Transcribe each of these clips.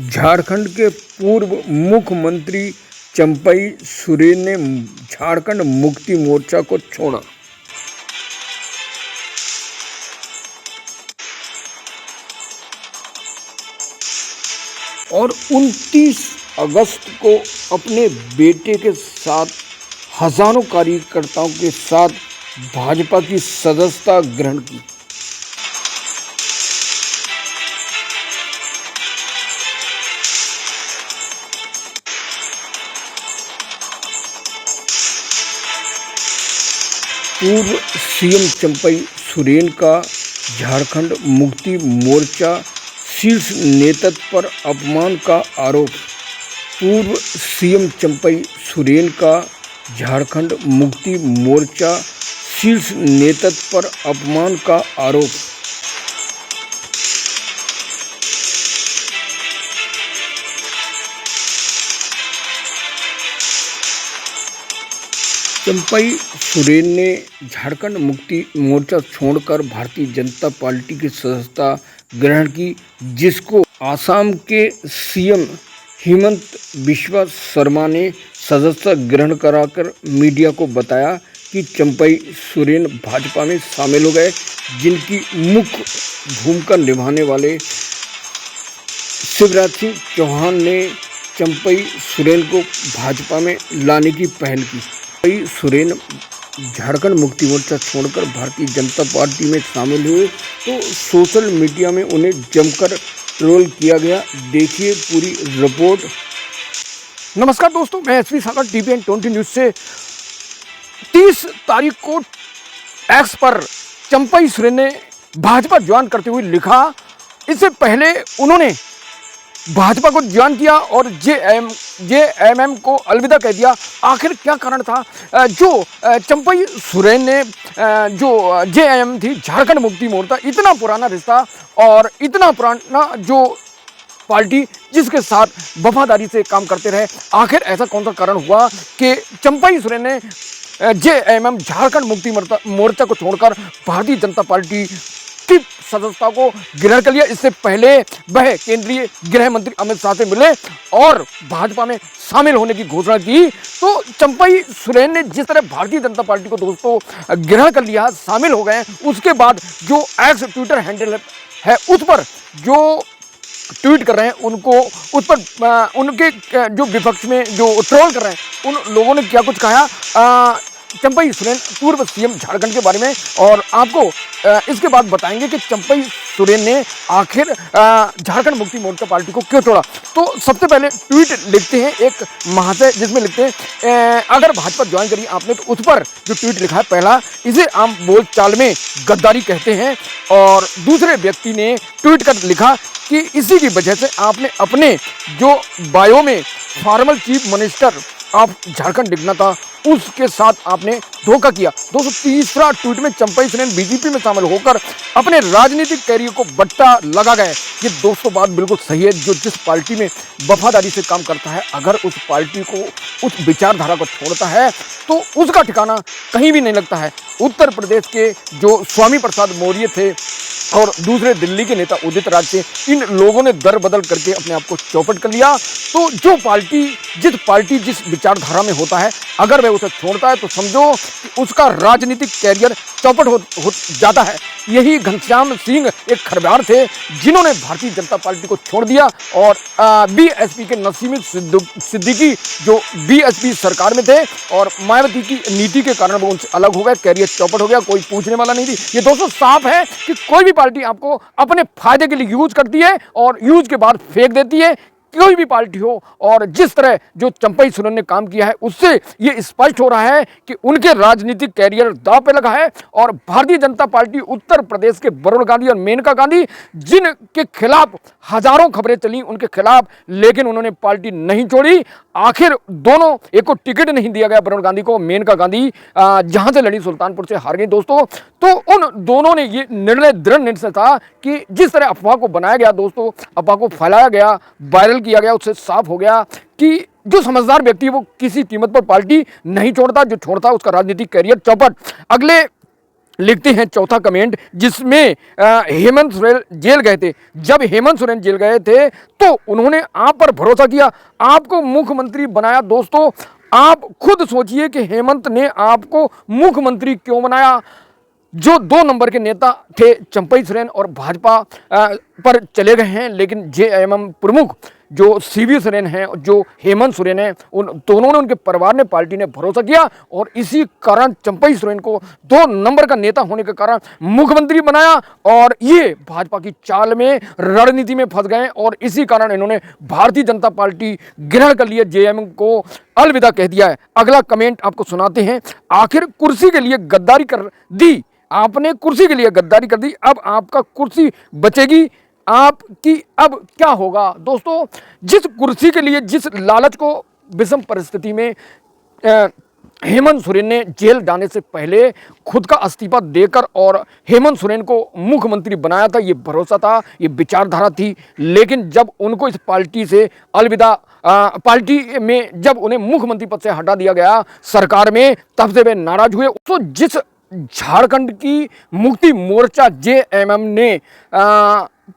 झारखंड के पूर्व मुख्यमंत्री चंपई सोरेन ने झारखंड मुक्ति मोर्चा को छोड़ा और 29 अगस्त को अपने बेटे के साथ हजारों कार्यकर्ताओं के साथ भाजपा की सदस्यता ग्रहण की। पूर्व सीएम चंपई सोरेन का झारखंड मुक्ति मोर्चा शीर्ष नेतृत्व पर अपमान का आरोप। पूर्व सीएम चंपई सोरेन का झारखंड मुक्ति मोर्चा शीर्ष नेतृत्व पर अपमान का आरोप। चंपई सोरेन ने झारखंड मुक्ति मोर्चा छोड़कर भारतीय जनता पार्टी की सदस्यता ग्रहण की, जिसको आसाम के सीएम हिमंत बिस्वा शर्मा ने सदस्यता ग्रहण कराकर मीडिया को बताया कि चंपई सोरेन भाजपा में शामिल हो गए, जिनकी मुख्य भूमिका निभाने वाले शिवराज सिंह चौहान ने चंपई सोरेन को भाजपा में लाने की पहल की। चंपई सोरेन झारखंड मुक्ति मोर्चा छोड़कर भारतीय जनता पार्टी में शामिल हुए तो सोशल मीडिया में उन्हें जमकर ट्रोल किया गया। देखिए पूरी रिपोर्ट। नमस्कार दोस्तों, मैं एसपी सागर TVN 20 न्यूज से 30 तारीख को एक्स पर चंपई सोरेन ने भाजपा ज्वाइन करते हुए लिखा। इससे पहले उन्होंने भाजपा को ज्वाइन किया और JMM को अलविदा कह दिया। आखिर क्या कारण था जो चंपई सोरेन ने जो JMM थी, झारखंड मुक्ति मोर्चा, इतना पुराना रिश्ता और इतना पुराना जो पार्टी जिसके साथ वफादारी से काम करते रहे, आखिर ऐसा कौन सा कारण हुआ कि चंपई सोरेन ने JMM झारखंड मुक्ति मोर्चा को छोड़कर भारतीय जनता पार्टी की सदस्यता को ग्रहण कर लिया। इससे पहले वह केंद्रीय गृह मंत्री अमित शाह से मिले और भाजपा में शामिल होने की घोषणा की। तो चंपई सोरेन ने जिस तरह भारतीय जनता पार्टी को दोस्तों ग्रहण कर लिया, शामिल हो गए, उसके बाद जो एक्स ट्विटर हैंडल है उस पर जो ट्वीट कर रहे हैं उनको, उस पर उनके जो विपक्ष में जो ट्रोल कर रहे हैं उन लोगों ने क्या कुछ कहा चंपई सोरेन पूर्व सीएम झारखंड के बारे में, और आपको इसके बाद बताएंगे कि चंपई सोरेन ने आखिर झारखंड मुक्ति मोर्चा पार्टी को क्यों छोड़ा। तो सबसे पहले ट्वीट लिखते हैं एक महाशय, जिसमें लिखते हैं अगर भाजपा ज्वाइन करी आपने, तो उस पर जो ट्वीट लिखा है, पहला, इसे आम बोलचाल में गद्दारी कहते हैं, और दूसरे व्यक्ति ने ट्वीट कर लिखा कि इसी की वजह से आपने अपने जो बायो में formal chief minister of Jharkhand लिखना था, उसके साथ आपने धोखा किया। दोस्तों, तीसरा ट्वीट में चंपई सोरेन बीजेपी में शामिल होकर अपने राजनीतिक कैरियर को बट्टा लगा गए। ये दोस्तों बात बिल्कुल सही है। जो जिस पार्टी में वफादारी से काम करता है, अगर उस पार्टी को, उस विचारधारा को छोड़ता है तो उसका ठिकाना कहीं भी नहीं लगता है। उत्तर प्रदेश के जो स्वामी प्रसाद मौर्य थे और दूसरे दिल्ली के नेता उदित राज थे, इन लोगों ने दर बदल करके अपने आप को चौपट कर लिया। तो जो पार्टी जिस विचारधारा में होता है, अगर वह उसे छोड़ता है तो समझो कि उसका राजनीतिक कैरियर चौपट हो जाता है। यही घनश्याम सिंह एक खरबार थे जिन्होंने भारतीय जनता पार्टी को छोड़ दिया और BSP के नसीम सिद्दीकी जो BSP सरकार में थे और मायावती की नीति के कारण वो उनसे अलग हो गए, कैरियर चौपट हो गया, कोई पूछने वाला नहीं थी। ये दोस्तों साफ है कि कोई भी पार्टी आपको अपने फायदे के लिए यूज करती है और यूज के बाद फेंक देती है, कोई भी पार्टी हो। और जिस तरह जो चंपई सोरेन ने काम किया है, उससे ये स्पष्ट हो रहा है कि उनके राजनीतिक कैरियर दांव पे लगा है। और भारतीय जनता पार्टी उत्तर प्रदेश के वरुण गांधी और मेनका गांधी, जिनके खिलाफ हजारों खबरें चली उनके खिलाफ, लेकिन उन्होंने पार्टी नहीं छोड़ी। आखिर दोनों, एक को टिकट नहीं दिया गया वरुण गांधी को, मेनका गांधी जहां से लड़ी सुल्तानपुर से हार गई दोस्तों। तो उन दोनों ने ये निर्णय, दृढ़ निर्णय था कि जिस तरह अफवाह को बनाया गया दोस्तों, अफवाह को फैलाया गया, वायरल किया गया, उससे साफ हो गया कि जो समझदार व्यक्ति है वो किसी कीमत पर पार्टी नहीं छोड़ता, जो छोड़ता है उसका राजनीतिक कैरियर चौपट। अगले लिखते हैं चौथा कमेंट, जिसमें हेमंत सोरेन जेल गए थे। जब हेमंत सोरेन जेल गए थे तो उन्होंने आप पर भरोसा किया, आपको मुख्यमंत्री बनाया। दोस्तों आप खुद सोचिए कि हेमंत ने आपको मुख्यमंत्री क्यों बनाया। जो 2 नंबर के नेता थे चंपई सोरेन और भाजपा पर चले गए हैं, लेकिन जेएमएम प्रमुख जो सीवी सोरेन हैं, जो हेमंत सोरेन हैं, उन दोनों ने, उनके परिवार ने, पार्टी ने भरोसा किया और इसी कारण चंपई सोरेन को 2 नंबर का नेता होने के कारण मुख्यमंत्री बनाया। और ये भाजपा की चाल में, रणनीति में फंस गए और इसी कारण इन्होंने भारतीय जनता पार्टी ग्रहण कर लिया, जेएमएम को अलविदा कह दिया है। अगला कमेंट आपको सुनाते हैं। आखिर कुर्सी के लिए गद्दारी कर दी आपने, कुर्सी के लिए गद्दारी कर दी, अब आपका कुर्सी बचेगी आपकी, अब क्या होगा। दोस्तों जिस कुर्सी के लिए, जिस लालच को विषम परिस्थिति में हेमंत सोरेन ने जेल जाने से पहले खुद का इस्तीफा देकर और हेमंत सोरेन को मुख्यमंत्री बनाया था, ये भरोसा था, ये विचारधारा थी, लेकिन जब उनको इस पार्टी से अलविदा, पार्टी में जब उन्हें मुख्यमंत्री पद से हटा दिया गया सरकार में, तब से वे नाराज हुए। तो जिस झारखंड की मुक्ति मोर्चा जेएमएम ने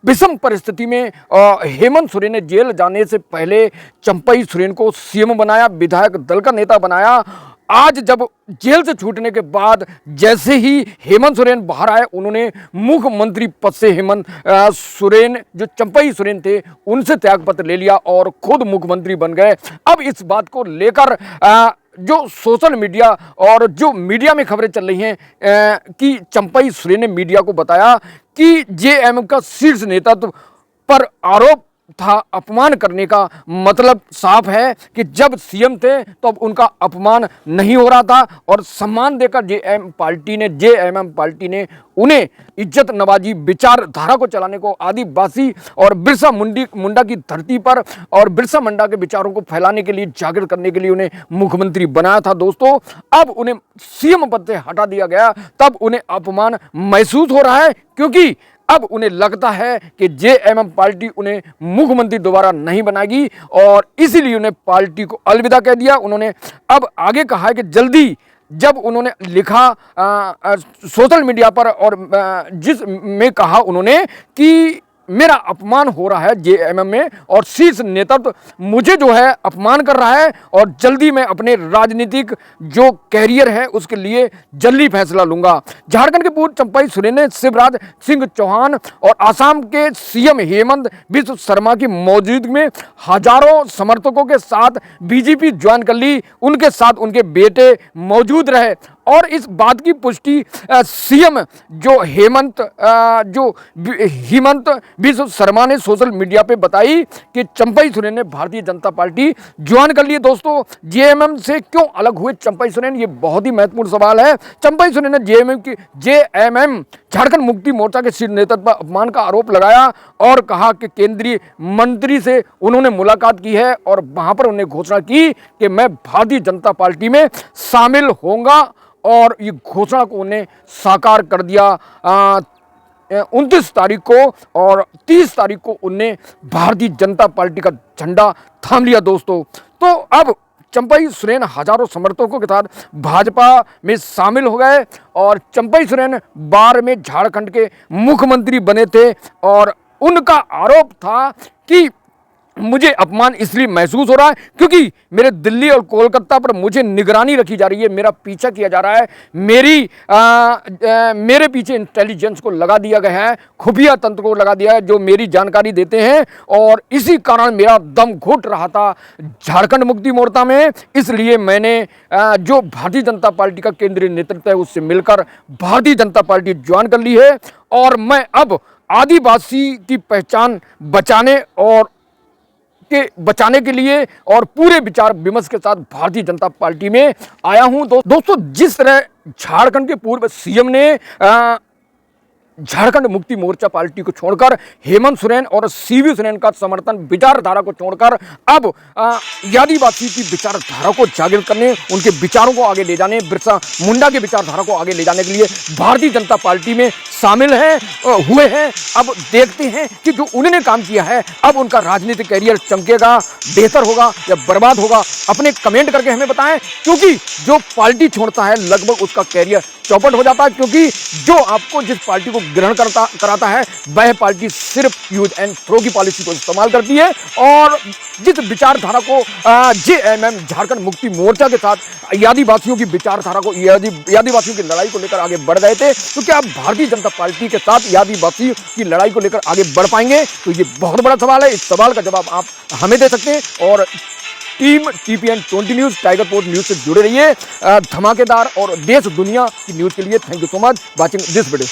विषम परिस्थिति में हेमंत सोरेन ने जेल जाने से पहले चंपई सोरेन को सीएम बनाया, विधायक दल का नेता बनाया, आज जब जेल से छूटने के बाद जैसे ही हेमंत सोरेन बाहर आए, उन्होंने मुख्यमंत्री पद से हेमंत सोरेन, जो चंपई सोरेन थे, उनसे त्यागपत्र ले लिया और खुद मुख्यमंत्री बन गए। अब इस बात को लेकर जो सोशल मीडिया और जो मीडिया में खबरें चल रही हैं कि चंपई सोरेन ने मीडिया को बताया कि जेएमएम का शीर्ष नेतृत्व पर आरोप था अपमान करने का, मतलब साफ है कि जब सीएम थे तो अब उनका अपमान नहीं हो रहा था और सम्मान देकर जेएमएम पार्टी ने उन्हें इज्जत नवाजी विचारधारा को चलाने को, आदिवासी और बिरसा मुंडा की धरती पर और बिरसा मुंडा के विचारों को फैलाने के लिए, जागृत करने के लिए उन्हें मुख्यमंत्री बनाया था। दोस्तों अब उन्हें सीएम पद से हटा दिया गया, तब उन्हें अपमान महसूस हो रहा है, क्योंकि अब उन्हें लगता है कि जेएमएम पार्टी उन्हें मुख्यमंत्री दोबारा नहीं बनाएगी और इसीलिए उन्हें पार्टी को अलविदा कह दिया। उन्होंने अब आगे कहा है कि जल्दी, जब उन्होंने लिखा सोशल मीडिया पर और जिस में कहा उन्होंने कि मेरा अपमान हो रहा है जेएमएम में और शीर्ष नेतृत्व मुझे जो है अपमान कर रहा है और जल्दी मैं अपने राजनीतिक जो कैरियर है उसके लिए जल्दी फैसला लूंगा। झारखंड के पूर्व चंपई सोरेन ने शिवराज सिंह चौहान और आसाम के सीएम हेमंत बिस्व शर्मा की मौजूदगी में हजारों समर्थकों के साथ बीजेपी ज्वाइन कर ली। उनके साथ उनके बेटे मौजूद रहे और इस बात की पुष्टि सीएम जो हेमंत बिस्व शर्मा ने सोशल मीडिया पे बताई कि चंपई सोरेन ने भारतीय जनता पार्टी ज्वाइन कर ली। दोस्तों जेएमएम से क्यों अलग हुए चंपई सोरेन, ये बहुत ही महत्वपूर्ण सवाल है। चंपई सोरेन ने जेएमएम झारखंड मुक्ति मोर्चा के शीर्ष नेतृत्व पर अपमान का आरोप लगाया और कहा कि केंद्रीय मंत्री से उन्होंने मुलाकात की है और वहां पर उन्होंने घोषणा की कि मैं भारतीय जनता पार्टी में शामिल होऊंगा और ये घोषणा को उन्हें साकार कर दिया। 29 तारीख को और 30 तारीख को उन्हें भारतीय जनता पार्टी का झंडा थाम लिया। दोस्तों तो अब चंपई सोरेन हजारों समर्थकों के साथ भाजपा में शामिल हो गए और चंपई सोरेन बार में झारखंड के मुख्यमंत्री बने थे और उनका आरोप था कि मुझे अपमान इसलिए महसूस हो रहा है क्योंकि मेरे दिल्ली और कोलकाता पर मुझे निगरानी रखी जा रही है, मेरा पीछा किया जा रहा है, मेरे पीछे इंटेलिजेंस को लगा दिया गया है, खुफिया तंत्र को लगा दिया है जो मेरी जानकारी देते हैं और इसी कारण मेरा दम घुट रहा था झारखंड मुक्ति मोर्चा में। इसलिए मैंने जो भारतीय जनता पार्टी का केंद्रीय नेतृत्व है उससे मिलकर भारतीय जनता पार्टी ज्वाइन कर ली है और मैं अब आदिवासी की पहचान बचाने के लिए और पूरे विचार विमर्श के साथ भारतीय जनता पार्टी में आया हूं। दोस्तों जिस तरह झारखंड के पूर्व सीएम ने झारखंड मुक्ति मोर्चा पार्टी को छोड़कर हेमंत सोरेन और सीवी सोरेन का समर्थन विचारधारा को छोड़कर अब आदिवासी की विचारधारा को जागृत करने, उनके विचारों को आगे ले जाने, बिरसा मुंडा के विचारधारा को आगे ले जाने के लिए भारतीय जनता पार्टी में शामिल हुए हैं। अब देखते हैं कि जो उन्होंने काम किया है अब उनका राजनीतिक कैरियर चमकेगा, बेहतर होगा या बर्बाद होगा। अपने कमेंट करके हमें बताएं, क्योंकि जो पार्टी छोड़ता है लगभग उसका कैरियर चौपट हो जाता है, क्योंकि जो आपको जिस पार्टी को ग्रहण कराता है वह पार्टी सिर्फ यूज एंड थ्रो की पॉलिसी को इस्तेमाल करती है। और जिस विचारधारा को जेएमएम झारखंड मुक्ति मोर्चा के साथ आदिवासियों की विचारधारा को, आदिवासियों की लड़ाई को लेकर आगे बढ़ गए थे, तो क्या आप भारतीय जनता पार्टी के साथ आदिवासियों की लड़ाई को लेकर आगे बढ़ पाएंगे? तो ये बहुत बड़ा सवाल है। इस सवाल का जवाब आप हमें दे सकते हैं। और team TPN 20 news, tiger post news से जुड़े रहिए धमाकेदार और देश दुनिया की न्यूज़ के लिए। Thank you so much watching this video.